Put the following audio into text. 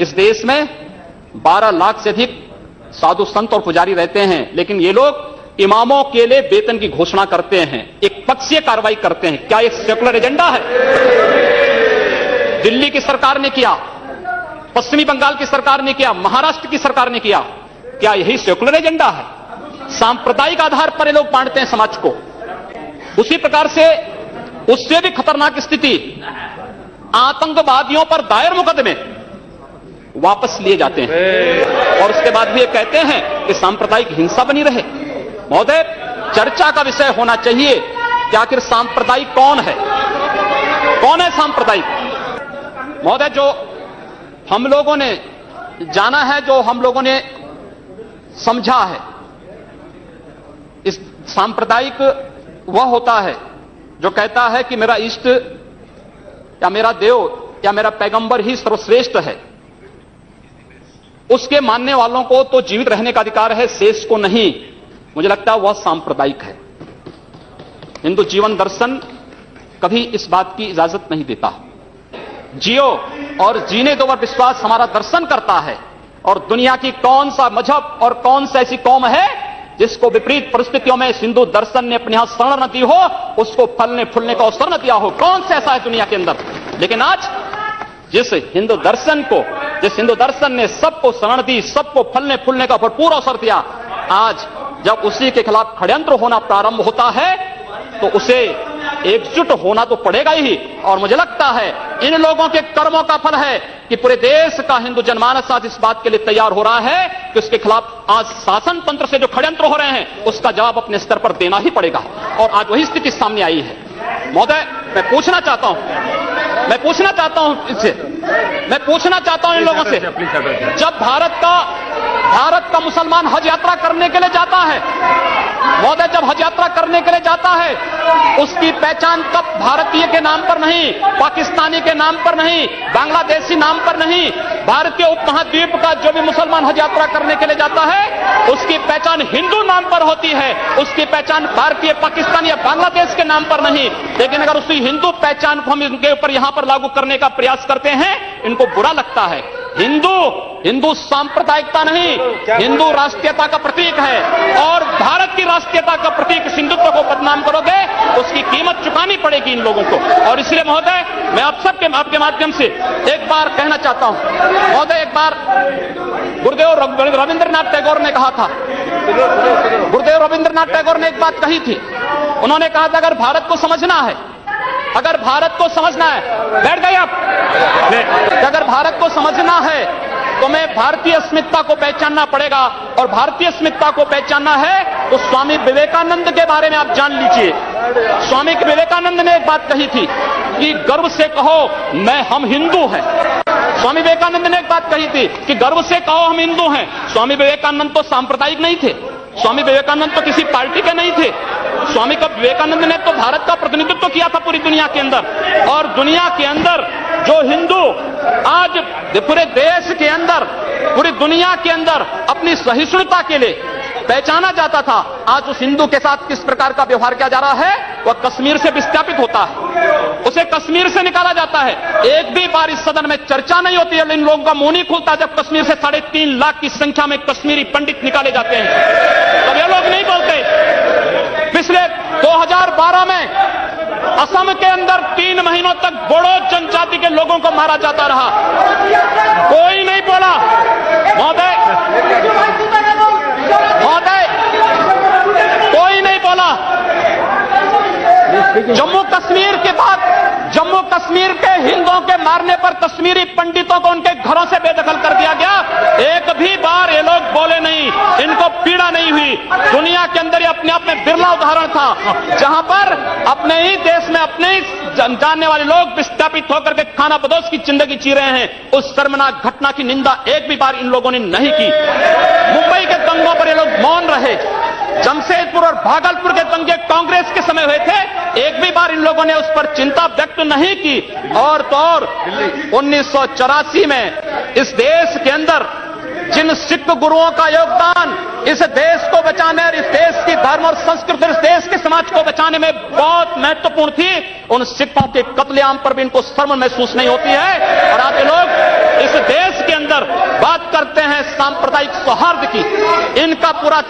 इस देश में 12 लाख से अधिक साधु संत और पुजारी रहते हैं, लेकिन ये लोग इमामों के लिए वेतन की घोषणा करते हैं, एक पक्षीय कार्रवाई करते हैं। क्या एक सेकुलर एजेंडा है? दिल्ली की सरकार ने किया, पश्चिमी बंगाल की सरकार ने किया, महाराष्ट्र की सरकार ने किया। क्या यही सेकुलर एजेंडा है? सांप्रदायिक आधार पर ये लोग बांटते हैं समाज को। उसी प्रकार से उससे भी खतरनाक स्थिति, आतंकवादियों पर दायर मुकदमे वापस लिए जाते हैं और उसके बाद भी ये कहते हैं कि सांप्रदायिक हिंसा बनी रहे। महोदय, चर्चा का विषय होना चाहिए कि आखिर सांप्रदायिक कौन है? कौन है सांप्रदायिक? महोदय, जो हम लोगों ने जाना है, जो हम लोगों ने समझा है, इस सांप्रदायिक वह होता है जो कहता है कि मेरा इष्ट या मेरा देव या मेरा पैगंबर ही सर्वश्रेष्ठ है। उसके मानने वालों को तो जीवित रहने का अधिकार है, शेष को नहीं। मुझे लगता है वह सांप्रदायिक है। हिंदू जीवन दर्शन कभी इस बात की इजाजत नहीं देता। जियो और जीने दो पर विश्वास हमारा दर्शन करता है। और दुनिया की कौन सा मजहब और कौन सा ऐसी कौम है जिसको विपरीत परिस्थितियों में हिंदू दर्शन ने अपने यहां शरण न दी हो, उसको फलने फूलने का अवसर न दिया हो? कौन सा ऐसा है दुनिया के अंदर? लेकिन आज जिस हिंदू दर्शन ने सबको शरण दी, सबको फलने फूलने का भरपूर अवसर दिया, आज जब उसी के खिलाफ षड्यंत्र होना प्रारंभ होता है तो उसे एकजुट होना तो पड़ेगा ही। और मुझे लगता है इन लोगों के कर्मों का फल है कि पूरे देश का हिंदू जनमानस आज इस बात के लिए तैयार हो रहा है कि उसके खिलाफ आज शासन तंत्र से जो षड्यंत्र हो रहे हैं उसका जवाब अपने स्तर पर देना ही पड़ेगा। और आज वही स्थिति सामने आई है। महोदय, मैं पूछना चाहता हूं इन लोगों से, जब भारत का मुसलमान हज यात्रा करने के लिए जाता है, महोदय, जब हज यात्रा करने के लिए जाता है, उसकी पहचान कब भारतीय के नाम पर नहीं, पाकिस्तानी के नाम पर नहीं, बांग्लादेशी नाम पर नहीं, भारतीय उपमहाद्वीप का जो भी मुसलमान हज यात्रा करने के लिए जाता है उसकी पहचान हिंदू नाम पर होती है, उसकी पहचान भारतीय, पाकिस्तान या बांग्लादेश के नाम पर नहीं। लेकिन अगर उसी हिंदू पहचान को हम इनके ऊपर यहां पर लागू करने का प्रयास करते हैं, इनको बुरा लगता है। हिंदू सांप्रदायिकता नहीं, हिंदू राष्ट्रीयता का प्रतीक है। और भारत की राष्ट्रीयता का प्रतीक हिंदुत्व को बदनाम करोगे, उसकी कीमत चुकानी पड़ेगी इन लोगों को। और इसलिए महोदय, मैं आप सबके आपके माध्यम से एक बार कहना चाहता हूं। महोदय, एक बार गुरुदेव रविंद्रनाथ टैगोर ने कहा था, गुरुदेव रविंद्रनाथ टैगोर ने एक बात कही थी। उन्होंने कहा था अगर भारत को समझना है, बैठ गए आप, अगर भारत को समझना है तो मैं भारतीय अस्मिता को पहचानना पड़ेगा। और भारतीय अस्मिता को पहचानना है तो स्वामी विवेकानंद के बारे में आप जान लीजिए। स्वामी विवेकानंद ने एक बात कही थी कि गर्व से कहो हम हिंदू हैं। स्वामी विवेकानंद ने एक बात कही थी कि गर्व से कहो हम हिंदू हैं। स्वामी विवेकानंद तो सांप्रदायिक नहीं थे, स्वामी विवेकानंद तो किसी पार्टी के नहीं थे। स्वामी विवेकानंद ने तो भारत का प्रतिनिधित्व किया था पूरी दुनिया के अंदर। और दुनिया के अंदर जो हिंदू आज पूरे देश के अंदर, पूरी दुनिया के अंदर अपनी सहिष्णुता के लिए पहचाना जाता था, आज उस हिंदू के साथ किस प्रकार का व्यवहार किया जा रहा है, वह कश्मीर से विस्थापित होता है, उसे कश्मीर से निकाला जाता है। एक भी बार इस सदन में चर्चा नहीं होती है, इन लोगों का मुंह नहीं खुलता जब कश्मीर से 3.5 लाख की संख्या में कश्मीरी पंडित निकाले जाते हैं, तब ये लोग नहीं बोलते। पिछले 2012 में असम के अंदर 3 महीनों तक बोडो जनजाति के लोगों को मारा जाता रहा, कोई नहीं बोला। महोदय, कोई नहीं बोला। जम्मू कश्मीर के बाद जम्मू कश्मीर के हिंदुओं के मारने पर कश्मीरी पंडितों को उनके घरों से बेदखल कर दिया गया। एक भी बार ये लोग बोले नहीं, इनको पीड़ा नहीं हुई। दुनिया के अंदर ये अपने आप में बिरला उदाहरण था जहां पर अपने ही देश में अपने ही जानने वाले लोग विस्थापित होकर के खाना बदोश की जिंदगी जी रहे हैं। उस शर्मनाक घटना की निंदा एक भी बार इन लोगों ने नहीं की। मुंबई के दंगों पर ये लोग मौन रहे। जमशेदपुर और भागलपुर के दंगे कांग्रेस के समय हुए थे, एक भी बार इन लोगों ने उस पर चिंता व्यक्त नहीं की। और तो और 1984 में इस देश के अंदर जिन जिन सिख गुरुओं का योगदान इस देश को बचाने और इस देश की धर्म और संस्कृति, इस देश के समाज को बचाने में बहुत महत्वपूर्ण थी, उन सिखों के कत्लेआम पर भी इनको शर्म महसूस नहीं होती है। और आज ये लोग इस देश के अंदर बात करते हैं सांप्रदायिक सौहार्द की, इनका पूरा